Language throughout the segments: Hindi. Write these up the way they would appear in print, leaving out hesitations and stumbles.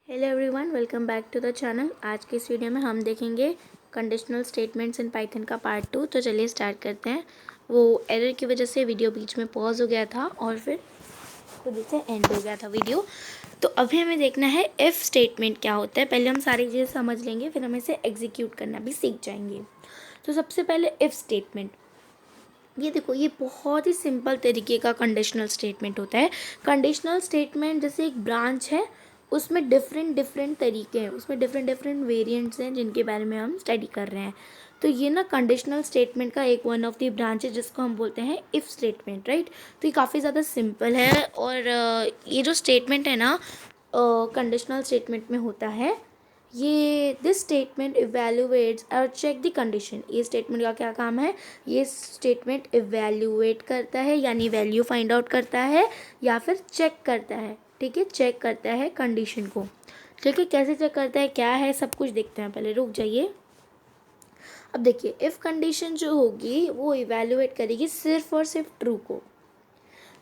Hello everyone, welcome back to the channel. आज के इस वीडियो में हम देखेंगे कंडीशनल स्टेटमेंट्स इन पाइथन का पार्ट 2। तो चलिए स्टार्ट करते हैं। वो एरर की वजह से वीडियो बीच में पॉज हो गया था और फिर खुद से एंड हो गया था वीडियो। तो अभी हमें देखना है इफ़ स्टेटमेंट क्या होता है। पहले हम सारी चीज़ें समझ लेंगे, फिर हम इसे एग्जीक्यूट करना भी सीख जाएंगे। तो सबसे पहले इफ़ स्टेटमेंट, ये देखो, ये बहुत ही सिंपल तरीके का कंडीशनल स्टेटमेंट होता है। कंडीशनल स्टेटमेंट जैसे एक ब्रांच है, उसमें डिफरेंट डिफरेंट तरीके हैं, उसमें डिफरेंट डिफरेंट वेरिएंट्स हैं जिनके बारे में हम स्टडी कर रहे हैं। तो ये ना कंडीशनल स्टेटमेंट का एक वन ऑफ द ब्रांच है जिसको हम बोलते हैं इफ़ स्टेटमेंट, राइट। तो ये काफ़ी ज़्यादा सिंपल है और ये जो स्टेटमेंट है ना कंडीशनल स्टेटमेंट में होता है, ये दिस स्टेटमेंट इवेल्युएट्स और चेक द कंडीशन। ये स्टेटमेंट का क्या काम है? ये स्टेटमेंट इवेल्युएट करता है यानी वैल्यू फाइंड आउट करता है या फिर चेक करता है, ठीक है, चेक करता है कंडीशन को। ठीक है, कैसे चेक करता है, क्या है, सब कुछ देखते हैं। पहले रुक जाइए। अब देखिए, इफ़ कंडीशन जो होगी वो इवेल्युएट करेगी सिर्फ और सिर्फ ट्रू को।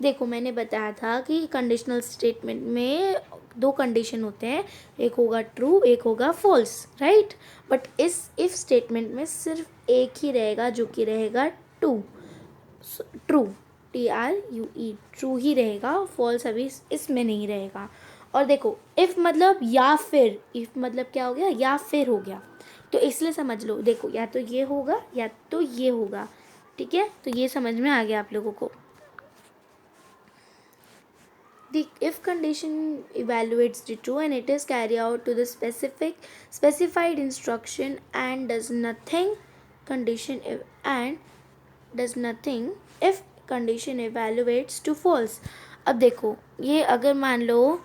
देखो, मैंने बताया था कि कंडीशनल स्टेटमेंट में दो कंडीशन होते हैं, एक होगा ट्रू, एक होगा फॉल्स, राइट। बट इस इफ स्टेटमेंट में सिर्फ एक ही रहेगा जो कि रहेगा ट्रू। ट्रू, TRUE, ट्रू ही रहेगा, फॉल्स अभी इसमें नहीं रहेगा। और देखो, इफ़ मतलब या फिर, इफ़ मतलब क्या हो गया, या फिर हो गया। तो इसलिए समझ लो, देखो, या तो ये होगा या तो ये होगा, ठीक है। तो ये समझ में आ गया आप लोगों को। The if condition evaluates the true and it is carried out to the specified instruction and does nothing if condition evaluates to false। अब देखो, ये अगर मान लो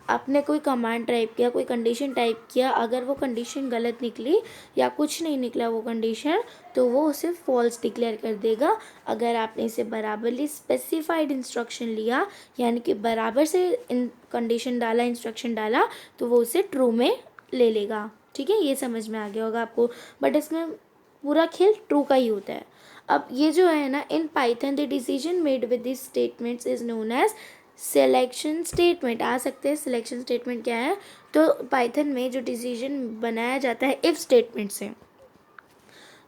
आपने कोई कमांड टाइप किया, कोई कंडीशन टाइप किया, अगर वो कंडीशन गलत निकली या कुछ नहीं निकला वो कंडीशन, तो वो उसे फॉल्स डिक्लेयर कर देगा। अगर आपने इसे बराबरली स्पेसिफाइड इंस्ट्रक्शन लिया यानी कि बराबर से इन कंडीशन डाला, इंस्ट्रक्शन डाला, तो वो उसे ट्रू में ले लेगा। ठीक है, ये समझ में आ गया होगा आपको। बट इसमें पूरा खेल ट्रू का ही होता है। अब ये जो है ना, in Python the decision made with this statements is known as selection statement. आ सकते हैं सिलेक्शन स्टेटमेंट क्या है। तो पाइथन में जो डिसीजन बनाया जाता है इफ़ स्टेटमेंट से,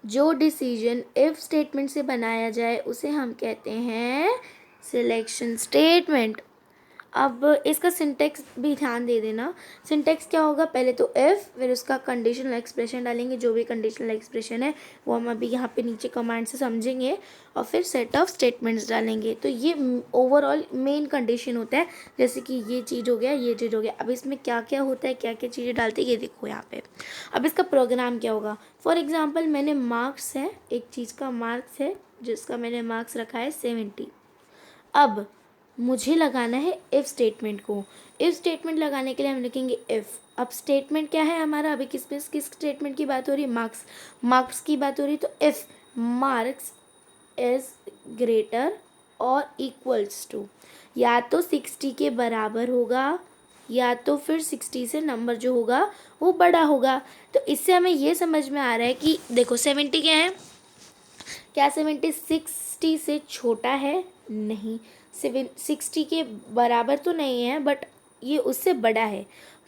जो डिसीजन इफ़ स्टेटमेंट से बनाया जाए उसे हम कहते हैं सिलेक्शन स्टेटमेंट। अब इसका सिंटेक्स भी ध्यान दे देना। सिंटेक्स क्या होगा, पहले तो इफ़, फिर उसका कंडीशनल एक्सप्रेशन डालेंगे, जो भी कंडीशनल एक्सप्रेशन है वो हम अभी यहाँ पे नीचे कमांड से समझेंगे, और फिर सेट ऑफ स्टेटमेंट्स डालेंगे। तो ये ओवरऑल मेन कंडीशन होता है, जैसे कि ये चीज़ हो गया, ये चीज़ हो गया। अब इसमें क्या क्या होता है, क्या क्या चीज़ें डालते हैं, ये देखो यहाँ पे। अब इसका प्रोग्राम क्या होगा, फॉर एग्जाम्पल मैंने मार्क्स है, एक चीज़ का मार्क्स है जिसका मैंने मार्क्स रखा है 70। अब मुझे लगाना है इफ़ स्टेटमेंट को। इफ़ स्टेटमेंट लगाने के लिए हम लिखेंगे इफ़। अब स्टेटमेंट क्या है हमारा, अभी किस स्टेटमेंट की बात हो रही है, मार्क्स की बात हो रही है। तो इफ़ मार्क्स इज़ ग्रेटर और इक्वल्स टू, या तो 60 के बराबर होगा या तो फिर 60 से नंबर जो होगा वो बड़ा होगा। तो इससे हमें ये समझ में आ रहा है कि देखो 70 क्या है, क्या 70 60 से छोटा है? नहीं। 60 के बराबर तो नहीं है, बट ये उससे बड़ा है।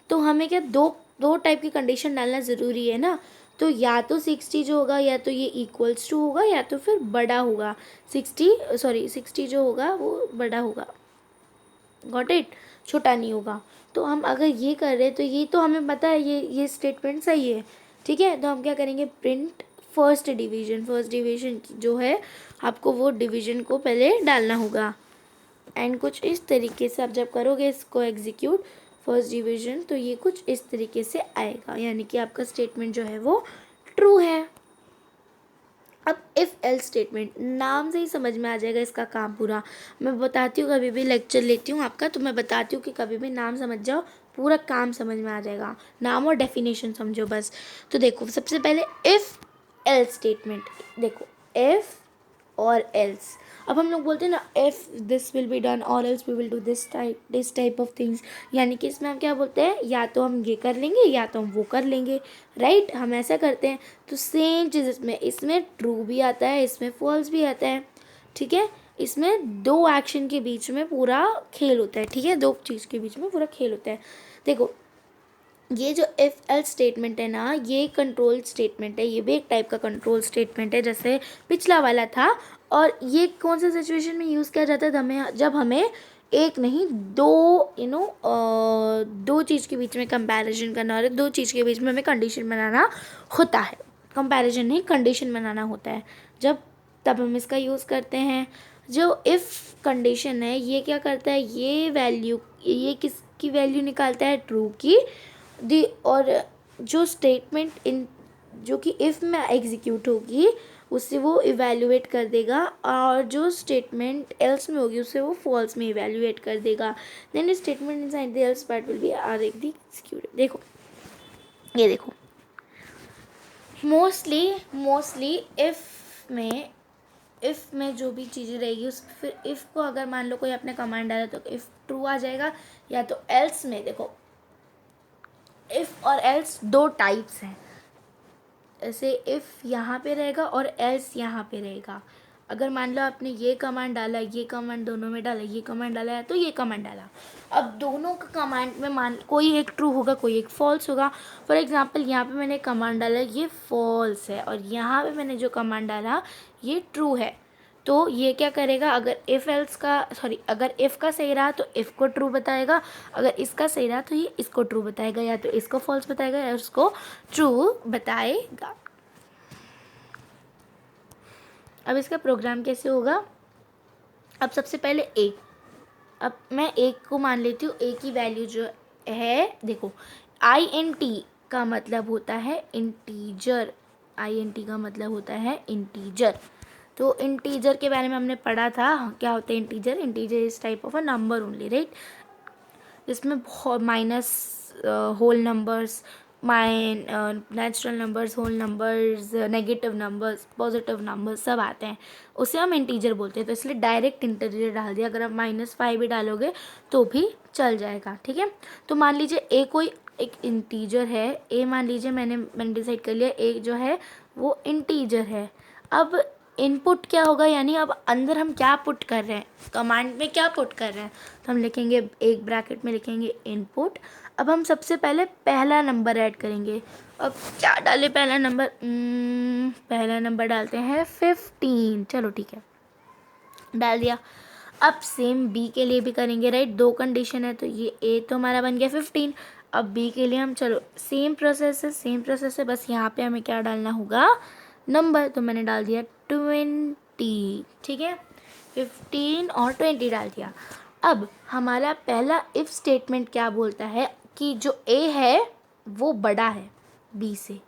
तो हमें क्या, दो दो टाइप की कंडीशन डालना ज़रूरी है ना। तो या तो 60 जो होगा या तो ये इक्वल्स टू होगा या तो फिर बड़ा होगा। 60 जो होगा वो बड़ा होगा, गॉट इट, छोटा नहीं होगा। तो हम अगर ये कर रहे हैं तो ये तो हमें पता है, ये स्टेटमेंट सही है। ठीक है, तो हम क्या करेंगे, प्रिंट फर्स्ट डिवीजन जो है, आपको वो डिवीजन को पहले डालना होगा। एंड कुछ इस तरीके से आप जब करोगे इसको एग्जीक्यूट फर्स्ट डिवीजन, तो ये कुछ इस तरीके से आएगा, यानी कि आपका स्टेटमेंट जो है वो ट्रू है। अब इफ़ एल्स स्टेटमेंट, नाम से ही समझ में आ जाएगा इसका काम पूरा। मैं बताती हूँ, कभी भी लेक्चर लेती हूँ आपका तो मैं बताती हूँ कि कभी भी नाम समझ जाओ, पूरा काम समझ में आ जाएगा। नाम और डेफिनेशन समझो बस। तो देखो, सबसे पहले इफ़ एल्स स्टेटमेंट, देखो इफ़ और एल्स। अब हम लोग बोलते हैं ना, if this will be done और else we will do this type of things, यानी कि इसमें हम क्या बोलते हैं, या तो हम ये कर लेंगे या तो हम वो कर लेंगे, राइट। हम ऐसा करते हैं। तो सेम चीज़ इसमें ट्रू भी आता है, इसमें फॉल्स भी आता है। ठीक है, इसमें दो एक्शन के बीच में पूरा खेल होता है। ठीक है, दो चीज़ के बीच में पूरा खेल होता है। देखो, ये जो इफ़ एल्स स्टेटमेंट है ना, ये कंट्रोल स्टेटमेंट है, ये भी एक टाइप का कंट्रोल स्टेटमेंट है जैसे पिछला वाला था। और ये कौन सा सिचुएशन में यूज़ किया जाता है, हमें जब हमें एक नहीं दो दो चीज़ के बीच में कंपैरिजन करना और दो चीज़ के बीच में हमें कंडीशन बनाना होता है। कंपैरिजन नहीं, कंडीशन बनाना होता है जब, तब हम इसका यूज़ करते हैं। जो इफ़ कंडीशन है ये क्या करता है, ये वैल्यू, ये किसकी वैल्यू निकालता है, ट्रू की। दी और जो स्टेटमेंट इन जो कि इफ़ में एग्जीक्यूट होगी उससे वो इवैल्यूएट कर देगा, और जो स्टेटमेंट एल्स में होगी उससे वो फॉल्स में इवैल्यूएट कर देगा। Then statement inside the else part will be are executed. देखो ये देखो, मोस्टली इफ़ में जो भी चीज़ें रहेगी उस फिर इफ़ को अगर मान लो कोई अपने कमांड डाला तो इफ़ ट्रू आ जाएगा, या तो एल्स में देखो इफ़ और एल्स दो टाइप्स हैं। ऐसे इफ़ यहाँ पे रहेगा और एल्स यहाँ पे रहेगा। अगर मान लो आपने ये कमांड डाला, ये कमांड दोनों में डाला, ये कमांड डाला है तो ये कमांड डाला, अब दोनों का कमांड में मान कोई एक ट्रू होगा कोई एक फॉल्स होगा। फॉर एग्जांपल यहाँ पे मैंने कमांड डाला ये फॉल्स है और यहाँ पे मैंने जो कमांड डाला ये ट्रू है। तो ये क्या करेगा, अगर इफ़ का सही रहा तो इफ़ को ट्रू बताएगा, अगर इसका सही रहा तो ये इसको ट्रू बताएगा, या तो इसको फॉल्स बताएगा या उसको ट्रू बताएगा। अब इसका प्रोग्राम कैसे होगा, अब सबसे पहले ए, अब मैं एक को मान लेती हूँ, ए की वैल्यू जो है देखो INT का मतलब होता है इंटीजर, INT का मतलब होता है इंटीजर। तो इंटीजर के बारे में हमने पढ़ा था, क्या होता है integer, integer is type of a number only, right. इसमें minus, whole numbers, natural numbers, whole numbers, negative numbers, positive numbers सब आते हैं, उसे हम इंटीजर बोलते हैं। तो इसलिए डायरेक्ट इंटीजर डाल दिया, अगर आप -5 भी डालोगे तो भी चल जाएगा, ठीक है। तो मान लीजिए ए कोई एक इंटीजर है, ए मान लीजिए मैंने डिसाइड कर लिया ए जो है वो इंटीजर है। अब इनपुट क्या होगा, यानी अब अंदर हम क्या पुट कर रहे हैं, कमांड में क्या पुट कर रहे हैं, तो हम लिखेंगे एक ब्रैकेट में लिखेंगे इनपुट। अब हम सबसे पहले पहला नंबर ऐड करेंगे। अब क्या डाले पहला नंबर, पहला नंबर डालते हैं 15, चलो ठीक है डाल दिया। अब सेम बी के लिए भी करेंगे, राइट, दो कंडीशन है तो ये ए तो हमारा बन गया 15। अब बी के लिए हम चलो सेम प्रोसेस है, बस यहाँ पे हमें क्या डालना होगा, नंबर। तो मैंने डाल दिया 20, ठीक है, 15 और 20 डाल दिया। अब हमारा पहला इफ़ स्टेटमेंट क्या बोलता है कि जो ए है वो बड़ा है बी से।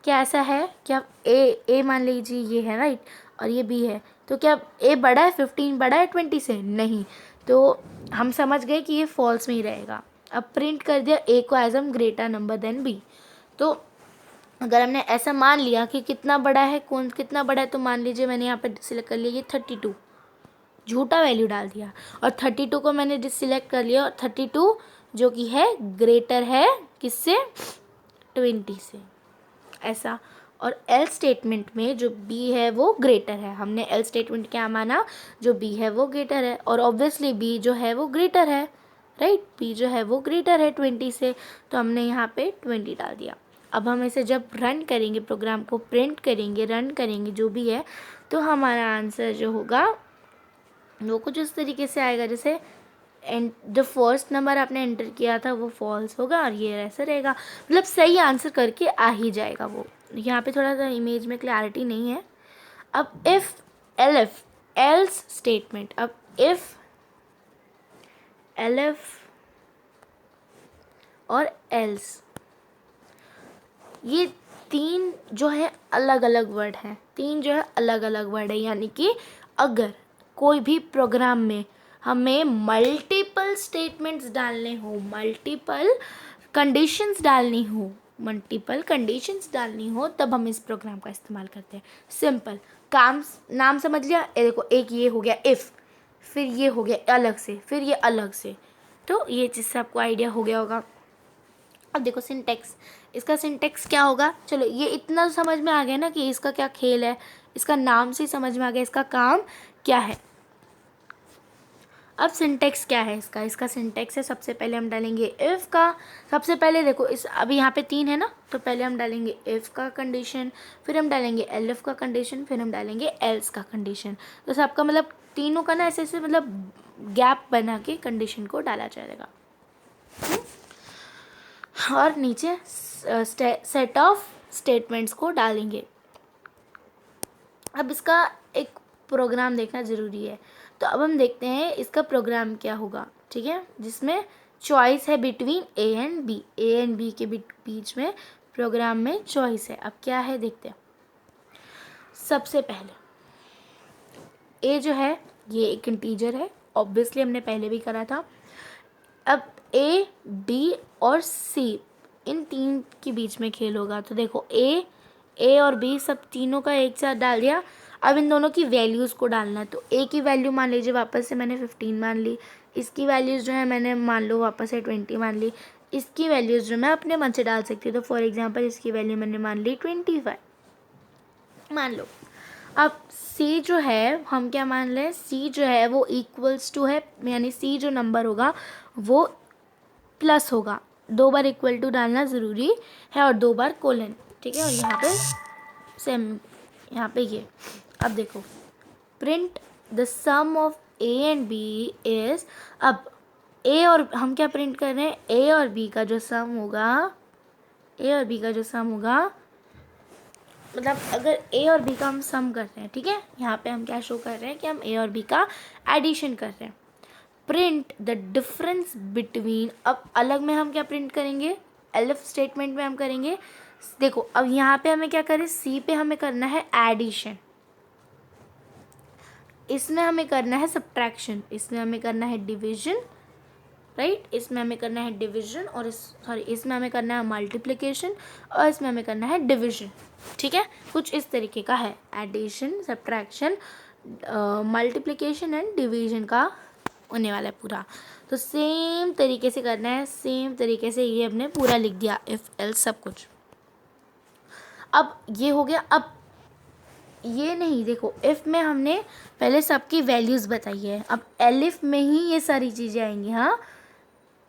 क्या ऐसा है, क्या ए मान लीजिए ये है राइट और ये बी है, तो क्या ए बड़ा है 15 बड़ा है 20 से, नहीं। तो हम समझ गए कि ये फॉल्स में ही रहेगा। अब प्रिंट कर दिया ए को as am greater number than B. तो अगर हमने ऐसा मान लिया कि कितना बड़ा है, कौन कितना बड़ा है, तो मान लीजिए मैंने यहाँ पर सिलेक्ट कर लिया ये 32, झूठा वैल्यू डाल दिया, और 32 को मैंने डिससिलेक्ट कर लिया, और 32 जो कि है ग्रेटर है किससे, 20 से, ऐसा। और एल स्टेटमेंट में जो बी है वो ग्रेटर है, हमने एल स्टेटमेंट क्या माना, जो बी है वो ग्रेटर है, और ऑब्वियसली बी जो है वो ग्रेटर है, राइट, बी जो है वो ग्रेटर है 20 से, तो हमने यहाँ पे 20 डाल दिया। अब हम इसे जब रन करेंगे, प्रोग्राम को प्रिंट करेंगे, रन करेंगे जो भी है, तो हमारा आंसर जो होगा वो कुछ उस तरीके से आएगा जैसे जो फर्स्ट नंबर आपने एंटर किया था वो फॉल्स होगा और ये ऐसा रहेगा, मतलब सही आंसर करके आ ही जाएगा वो। यहाँ पे थोड़ा सा इमेज में क्लैरिटी नहीं है। अब इफ़ एल्फ एल्स स्टेटमेंट, अब इफ़ एल्फ और एल्स, ये तीन जो है अलग अलग वर्ड हैं, तीन जो है अलग अलग वर्ड है, यानी कि अगर कोई भी प्रोग्राम में हमें मल्टीपल स्टेटमेंट्स डालने हो, मल्टीपल कंडीशंस डालनी हो तब हम इस प्रोग्राम का इस्तेमाल करते हैं। सिंपल काम, नाम समझ लिया, देखो एक ये हो गया इफ़, फिर ये हो गया अलग से, फिर ये अलग से, तो ये चीज़ से आपको आइडिया हो गया होगा। अब देखो सिंटेक्स, इसका सिंटेक्स क्या होगा, चलो ये इतना समझ में आ गया ना कि इसका क्या खेल है, इसका नाम से समझ में आ गया इसका काम क्या है। अब सिंटेक्स क्या है इसका, इसका सिंटेक्स है, सबसे पहले हम डालेंगे इफ़ का, सबसे पहले देखो इस अभी यहाँ पे 3 है ना, तो पहले हम डालेंगे इफ़ का कंडीशन, फिर हम डालेंगे एलिफ का कंडीशन, फिर हम डालेंगे एल्स का कंडीशन। तो सबका मतलब तीनों का ना ऐसे ऐसे मतलब गैप बना के कंडीशन को डाला जाएगा। और नीचे सेट ऑफ स्टेटमेंट्स को डालेंगे। अब इसका एक प्रोग्राम देखना ज़रूरी है, तो अब हम देखते हैं इसका प्रोग्राम क्या होगा, ठीक है, जिसमें चॉइस है बिटवीन ए एंड बी के बीच में प्रोग्राम में चॉइस है। अब क्या है देखते हैं। सबसे पहले ए जो है ये एक इंटीजर है, ऑब्वियसली हमने पहले भी करा था। अब ए बी और सी इन तीन के बीच में खेल होगा, तो देखो ए और बी सब तीनों का एक साथ डाल दिया। अब इन दोनों की वैल्यूज़ को डालना है, तो ए की वैल्यू मान लीजिए वापस से मैंने 15 मान ली, इसकी वैल्यूज़ जो है मैंने मान लो वापस से 20 मान ली, इसकी वैल्यूज़ जो मैं अपने मन से डाल सकती हूँ, तो फॉर एग्जांपल इसकी वैल्यू मैंने मान ली 25 मान लो। अब सी जो है हम क्या मान लें, सी जो है वो इक्वल्स टू है, यानी सी जो नंबर होगा वो प्लस होगा, 2 बार इक्वल टू डालना ज़रूरी है और 2 बार कोलन, ठीक है। और यहाँ पे सेम, यहाँ पे ये अब देखो print the sum of A and B is, अब ए और हम क्या प्रिंट कर रहे हैं, ए और बी का जो सम होगा, ए और बी का जो सम होगा, मतलब अगर ए और बी का हम सम कर रहे हैं, ठीक है, यहाँ पे हम क्या शो कर रहे हैं कि हम ए और बी का एडिशन कर रहे हैं। प्रिंट द डिफरेंस बिटवीन, अब अलग में हम क्या प्रिंट करेंगे, एलिफ स्टेटमेंट में हम करेंगे, देखो अब यहाँ पे हमें क्या करें, सी पे हमें करना है एडिशन, इसमें हमें करना है सब्ट्रैक्शन, इसमें हमें करना है डिवीजन, राइट, इसमें हमें करना है डिवीजन, और इसमें हमें करना है मल्टीप्लिकेशन, और इसमें हमें करना है डिवीजन, ठीक है, कुछ इस तरीके का है, addition, subtraction, multiplication and division का होने वाला है पूरा। तो सेम तरीके से करना है, सेम तरीके से ये हमने पूरा लिख दिया, इफ एल्स सब कुछ। अब ये हो गया। अब ये नहीं, देखो इफ़ में हमने पहले सबकी वैल्यूज़ बताई है, अब एलिफ में ही ये सारी चीज़ें आएंगी, हाँ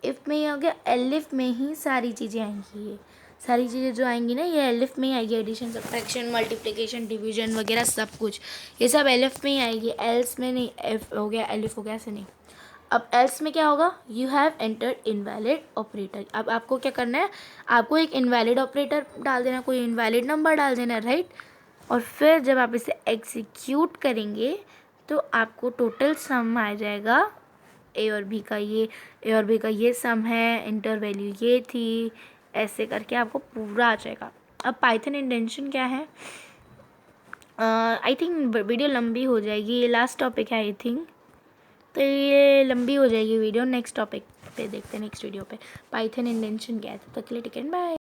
इफ़ में ये हो गया, एलिफ में ही सारी चीज़ें आएंगी, ये सारी चीज़ें जो आएंगी ना ये एलिफ में ही आएगी, एडिशन, सब्ट्रैक्शन, मल्टीप्लिकेशन, डिवीजन वगैरह सब कुछ ये सब एलिफ में ही आएगी, एल्स में नहीं, एफ हो गया एलिफ हो गया, ऐसे नहीं। अब एल्स में क्या होगा, you have entered invalid operator. अब आपको क्या करना है, आपको एक इनवैलिड ऑपरेटर डाल देना, कोई इनवैलिड नंबर डाल देना, राइट, और फिर जब आप इसे एग्जीक्यूट करेंगे तो आपको टोटल सम आ जाएगा, ए और बी का ये, ए और बी का ये सम है, इंटर वैल्यू ये थी, ऐसे करके आपको पूरा आ जाएगा। अब पाइथन इंडेंशन क्या है, आई थिंक वीडियो लंबी हो जाएगी, ये लास्ट टॉपिक है आई थिंक, तो ये लंबी हो जाएगी वीडियो, नेक्स्ट टॉपिक पे देखते हैं, नेक्स्ट वीडियो पे पाइथन इंडेंशन क्या है। तब तक के लिए टेक केयर, बाय।